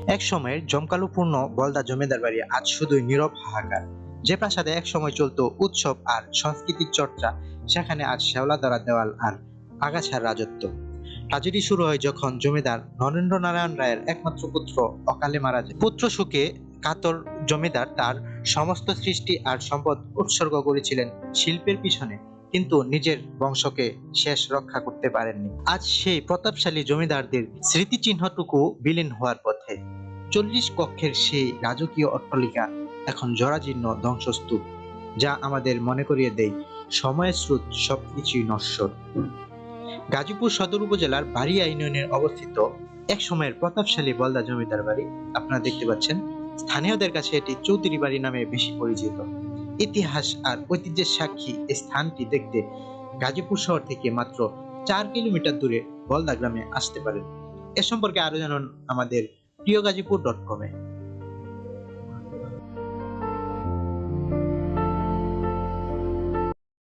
এক সময়ের জমকালোপূর্ণ বলদা জমিদার বাড়ি আজ শুধুই নীরব হাহাকার। যে প্রাসাদে এক সময় চলতো উৎসব আর সংস্কৃতির চর্চা, সেখানে আজ শেওলাধরা দেওয়াল আর আগাছার রাজত্ব। ট্রাজেডি শুরু হয় যখন জমিদার নরেন্দ্র নারায়ণ রায়ের একমাত্র পুত্র অকালে মারা যায়। পুত্র শোকে কাতর জমিদার তার সমস্ত সৃষ্টি আর সম্পদ উৎসর্গ করেছিলেন শিল্পের পিছনে, কিন্তু নিজের বংশকে শেষ রক্ষা করতে পারেননি। আজ সেই প্রতাপশালী জমিদারদের স্মৃতিচিহ্নটুকু বিলীন হওয়ার পথে। 40 কক্ষের সেই রাজকীয় অট্টালিকা এখন জরাজীর্ণ ধ্বংসস্তূপ, যা আমাদের মনে করিয়ে দেয় সময়ের স্রোত সবকিছুই নশ্বর। গাজীপুর সদর উপজেলার বাড়িয়া ইউনিয়নে অবস্থিত এক সময়ের প্রতাপশালী বলদা জমিদার বাড়ি আপনারা দেখতে পাচ্ছেন। স্থানীয়দের কাছে এটি চৌধুরী বাড়ি নামে বেশি পরিচিত। ইতিহাস আর ঐতিহ্যের সাক্ষী এই স্থানটি দেখতে গাজীপুর শহর থেকে মাত্র 4 কিলোমিটার দূরে বলদা গ্রামে আসতে পারেন। এ সম্পর্কে আরো জানুন আমাদের প্রিয় গাজীপুর.com-এ।